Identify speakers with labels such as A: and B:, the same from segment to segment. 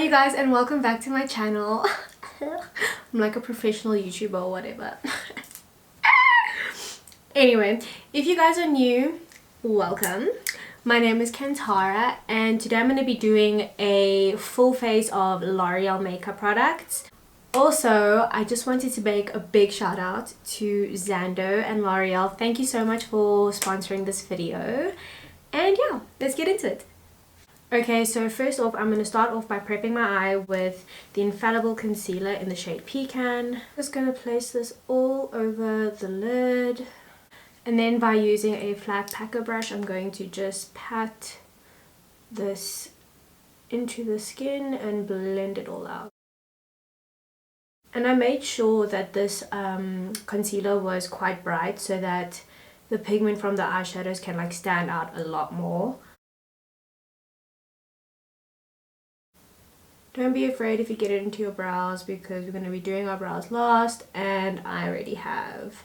A: you guys, and welcome back to my channel. I'm like a professional YouTuber or whatever. Anyway, if you guys are new, welcome. My name is Cantara, and today I'm going to be doing a full face of L'Oreal makeup products. Also, I just wanted to make a big shout out to Zando and L'Oreal. Thank you so much for sponsoring this video. And yeah, let's get into it. Okay, so first off, I'm going to start off by prepping my eye with the Infallible concealer in the shade Pecan. Just going to place this all over the lid. And then by using a flat packer brush, I'm going to just pat this into the skin and blend it all out. And I made sure that this concealer was quite bright so that the pigment from the eyeshadows can like stand out a lot more. Don't be afraid if you get it into your brows, because we're going to be doing our brows last and I already have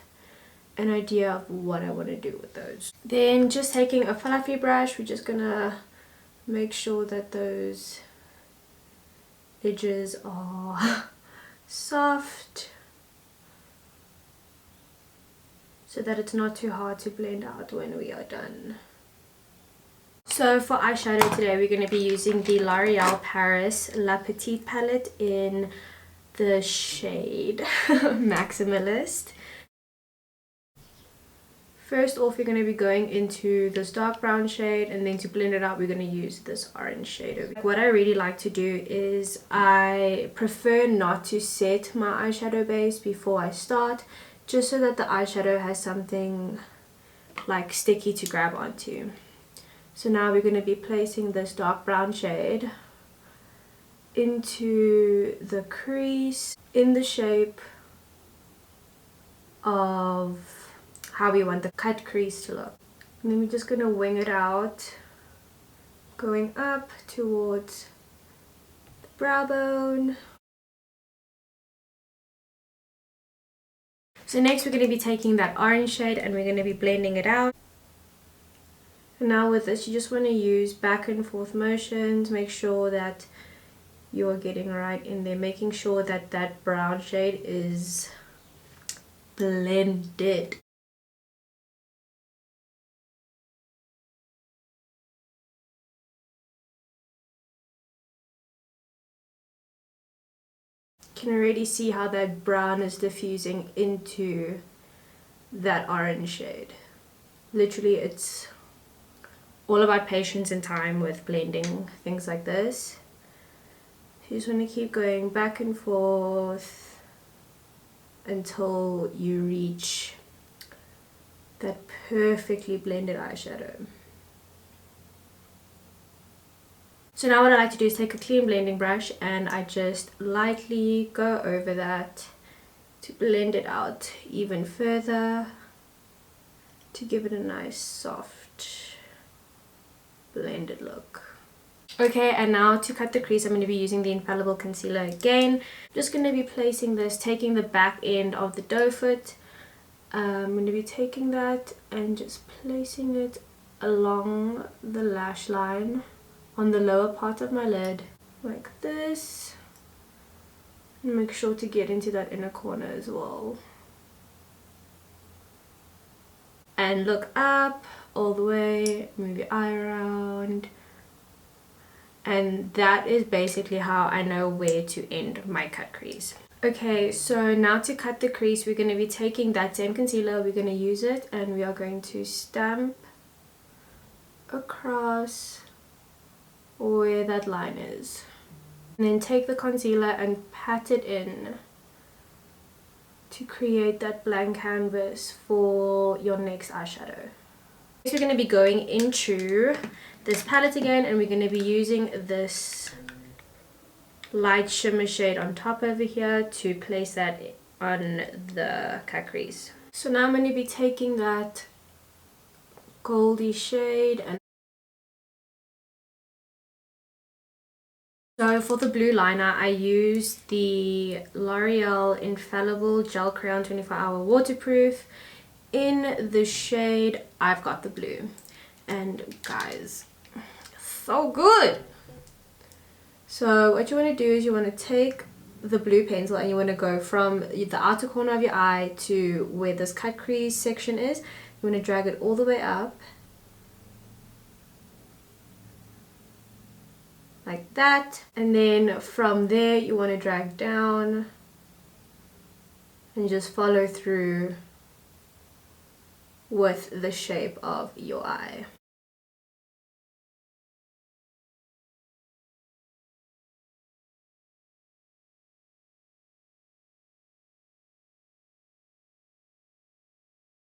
A: an idea of what I want to do with those. Then just taking a fluffy brush, we're just going to make sure that those edges are soft so that it's not too hard to blend out when we are done. So for eyeshadow today, we're going to be using the L'Oreal Paris La Petite palette in the shade Maximalist. First off, we're going to be going into this dark brown shade, and then to blend it out, we're going to use this orange shade. What I really like to do is I prefer not to set my eyeshadow base before I start, just so that the eyeshadow has something like sticky to grab onto. So now we're going to be placing this dark brown shade into the crease in the shape of how we want the cut crease to look. And then we're just going to wing it out, going up towards the brow bone. So next we're going to be taking that orange shade and we're going to be blending it out. And now with this, you just want to use back and forth motions. Make sure that you're getting right in there, making sure that that brown shade is blended. You can already see how that brown is diffusing into that orange shade. Literally, it's all about patience and time with blending things like this. You just want to keep going back and forth until you reach that perfectly blended eyeshadow. So now what I like to do is take a clean blending brush and I just lightly go over that to blend it out even further, to give it a nice soft blended look. Okay, and now to cut the crease, I'm going to be using the Infallible concealer again. I'm just going to be placing this, taking the back end of the doe foot. I'm going to be taking that and just placing it along the lash line on the lower part of my lid, like this. And make sure to get into that inner corner as well. And look up all the way, move your eye around. And that is basically how I know where to end my cut crease. Okay, so now to cut the crease, we're going to be taking that same concealer, we're going to use it, and we are going to stamp across where that line is. And then take the concealer and pat it in to create that blank canvas for your next eyeshadow. Next we're going to be going into this palette again, and we're going to be using this light shimmer shade on top over here to place that on the cut crease. So now I'm going to be taking that goldy shade, and so for the blue liner, I used the L'Oreal Infallible Gel Crayon 24-Hour Waterproof in the shade I've Got the Blue. And guys, so good! So what you want to do is you want to take the blue pencil and you want to go from the outer corner of your eye to where this cut crease section is. You want to drag it all the way up like that, and then from there you want to drag down and just follow through with the shape of your eye.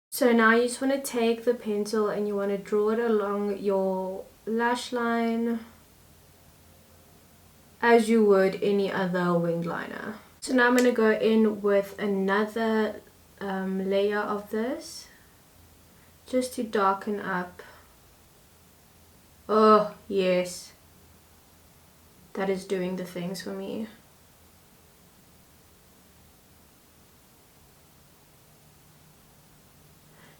A: So now you just want to take the pencil and you want to draw it along your lash line as you would any other winged liner. So now I'm going to go in with another layer of this just to darken up. Oh yes, that is doing the things for me.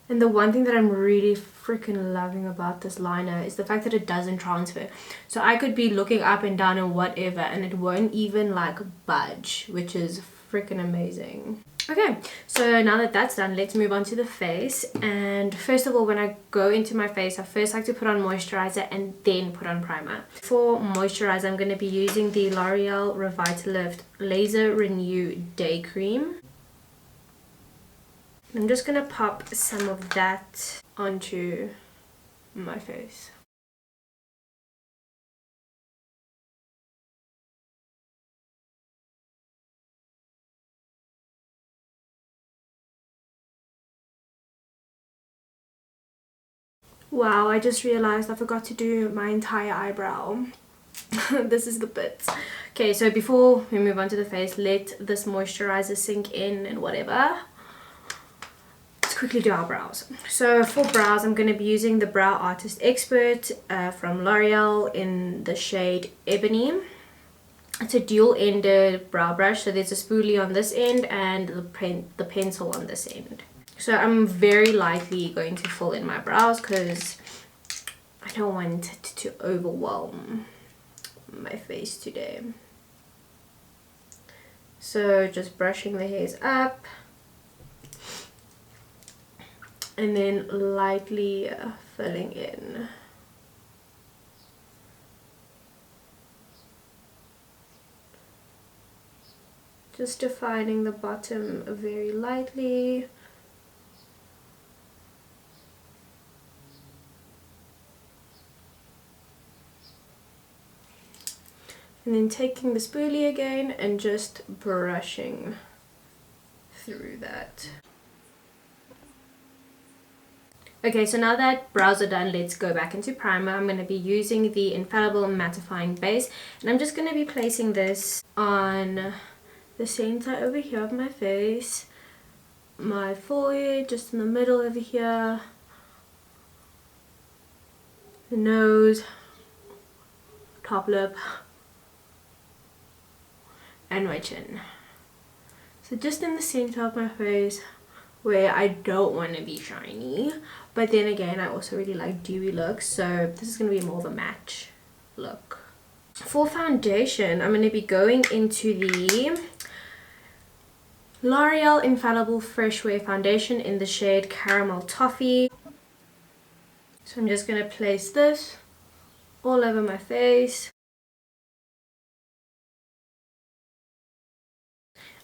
A: And the one thing that I'm really freaking loving about this liner is the fact that it doesn't transfer. So I could be looking up and down and whatever and it won't even like budge, which is freaking amazing. Okay, so now that that's done, let's move on to the face. And first of all, when I go into my face, I first like to put on moisturizer and then put on primer. For moisturizer, I'm going to be using the L'Oreal Revitalift Laser Renew Day Cream. I'm just going to pop some of that onto my face. Wow, I just realized I forgot to do my entire eyebrow. This is the bits. Okay, so before we move on to the face, let this moisturizer sink in and whatever. Quickly do our brows. So for brows, I'm going to be using the Brow Artist Expert from L'Oreal in the shade Ebony. It's a dual-ended brow brush, so there's a spoolie on this end and the pencil on this end. So I'm very lightly going to fill in my brows because I don't want it to overwhelm my face today. So just brushing the hairs up. And then lightly filling in. Just defining the bottom very lightly. And then taking the spoolie again and just brushing through that. Okay, so now that brows are done, let's go back into primer. I'm going to be using the Infallible Mattifying Base. And I'm just going to be placing this on the center over here of my face. My forehead, just in the middle over here. The nose. Top lip. And my chin. So just in the center of my face, where I don't want to be shiny, but then again I also really like dewy looks, so this is going to be more of a match look. For foundation, I'm going to be going into the L'Oreal Infallible Freshwear Foundation in the shade Caramel Toffee. So I'm just going to place this all over my face.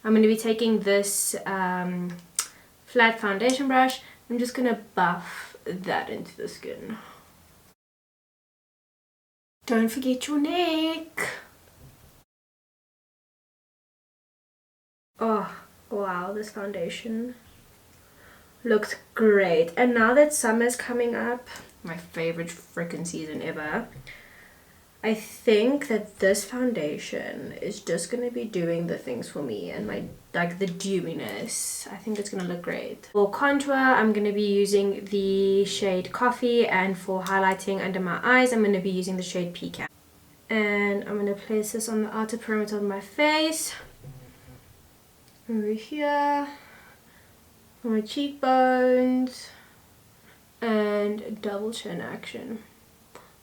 A: I'm going to be taking this flat foundation brush. I'm just going to buff that into the skin. Don't forget your neck. Oh, wow, this foundation looks great. And now that summer's coming up, my favorite freaking season ever, I think that this foundation is just going to be doing the things for me and my, like, the dewiness. I think it's going to look great. For contour, I'm going to be using the shade Coffee, and for highlighting under my eyes, I'm going to be using the shade Pecan. And I'm going to place this on the outer perimeter of my face. Over here. On my cheekbones. And double chin action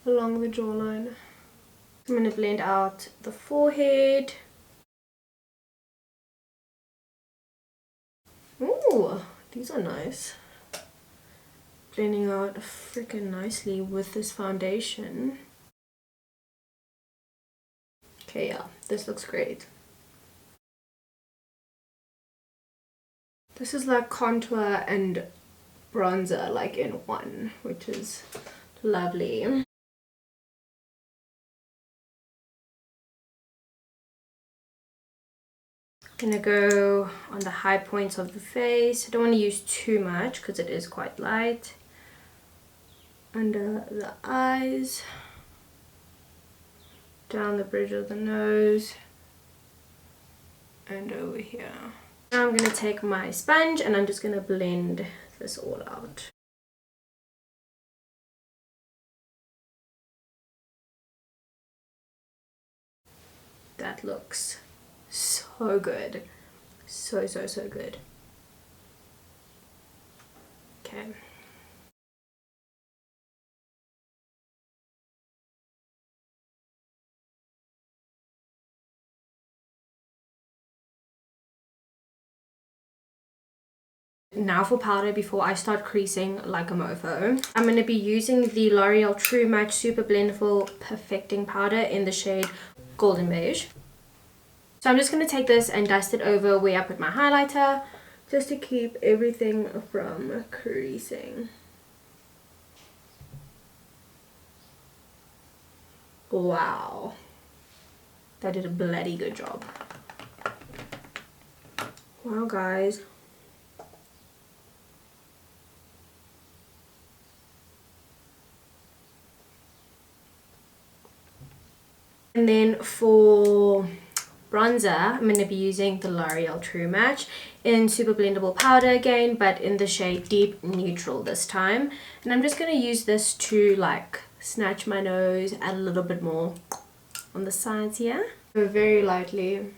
A: along the jawline. I'm going to blend out the forehead. Ooh, these are nice. Blending out freaking nicely with this foundation. Okay, yeah, this looks great. This is like contour and bronzer like in one, which is lovely. Gonna go on the high points of the face. I don't want to use too much because it is quite light. Under the eyes, down the bridge of the nose, and over here. Now I'm gonna take my sponge and I'm just gonna blend this all out. That looks so good. So good. Okay. Now for powder before I start creasing like a mofo. I'm going to be using the L'Oreal True Match Super Blendable Perfecting Powder in the shade Golden Beige. So I'm just going to take this and dust it over where I put my highlighter, just to keep everything from creasing. Wow. That did a bloody good job. Wow, guys. And then for bronzer, I'm going to be using the L'Oreal True Match in Super Blendable Powder again, but in the shade Deep Neutral this time. And I'm just going to use this to like snatch my nose, add a little bit more on the sides here. So very lightly.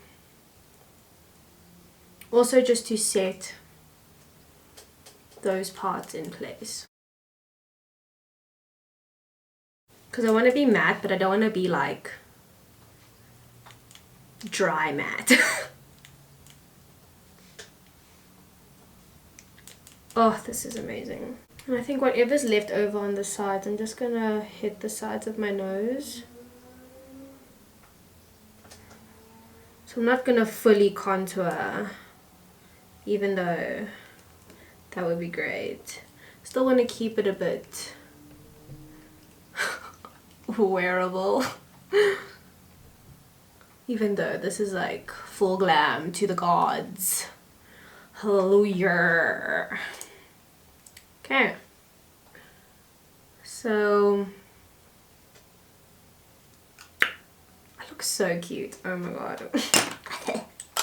A: Also just to set those parts in place. Because I want to be matte, but I don't want to be like dry matte. Oh, this is amazing. And I think whatever's left over on the sides, I'm just gonna hit the sides of my nose. So I'm not gonna fully contour, even though that would be great. Still want to keep it a bit wearable. Even though this is like full glam to the gods. Hallelujah. Okay. So I look so cute. Oh my god.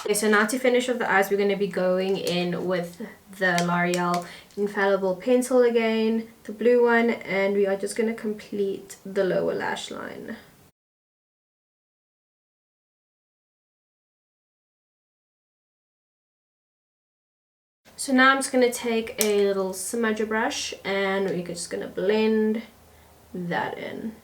A: Okay, so now to finish off the eyes, we're going to be going in with the L'Oreal Infallible pencil again, the blue one, and we are just going to complete the lower lash line. So now I'm just going to take a little smudger brush and we're just going to blend that in.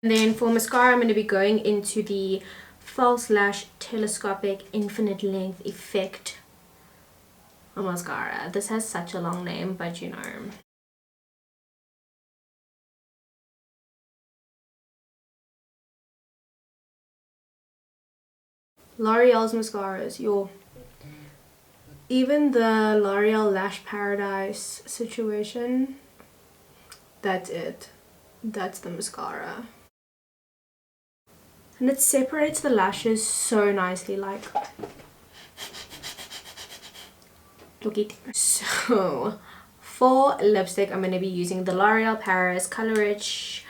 A: And then for mascara, I'm going to be going into the False Lash Telescopic Infinite Length Effect mascara. This has such a long name, but you know. L'Oreal's mascaras, even the L'Oreal Lash Paradise situation, that's it. That's the mascara. And it separates the lashes so nicely, like, look it. So for lipstick, I'm going to be using the L'Oreal Paris Color Rich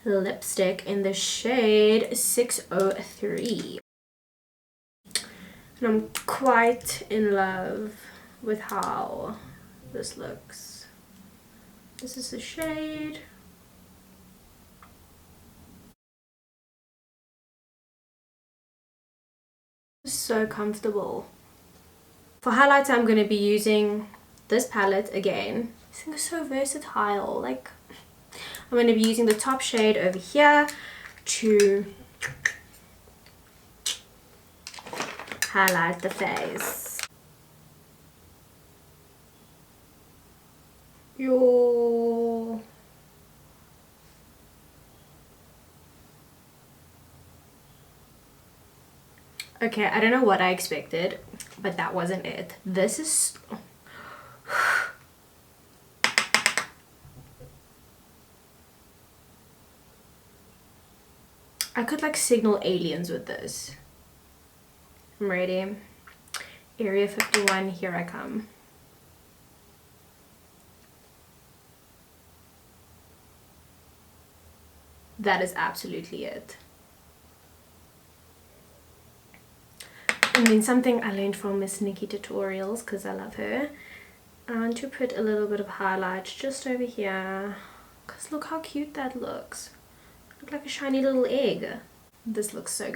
A: lipstick in the shade 603. And I'm quite in love with how this looks. This is the shade. So comfortable. For highlighter, I'm going to be using this palette again, This thing is so versatile. Like, I'm going to be using the top shade over here to highlight the face. Yo. Okay, I don't know what I expected, but that wasn't it. This is... I could like signal aliens with this. I'm ready. Area 51, here I come. That is absolutely it. And then something I learned from Miss Nikki Tutorials, because I love her. I want to put a little bit of highlight just over here. Because look how cute that looks. Look like a shiny little egg. This looks so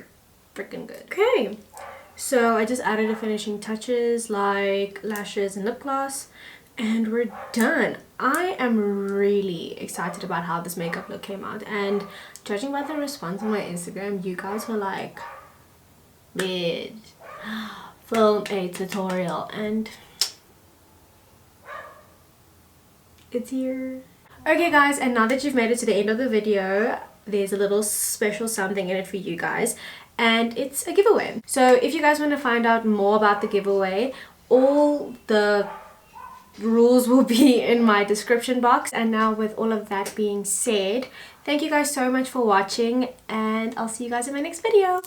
A: freaking good. Okay, so I just added the finishing touches like lashes and lip gloss. And we're done. I am really excited about how this makeup look came out, and judging by the response on my Instagram, you guys were like, bitch, film a tutorial, and it's here. Okay guys, and now that you've made it to the end of the video, there's a little special something in it for you guys, and it's a giveaway. So if you guys want to find out more about the giveaway, all the rules will be in my description box. And now with all of that being said, thank you guys so much for watching, and I'll see you guys in my next video.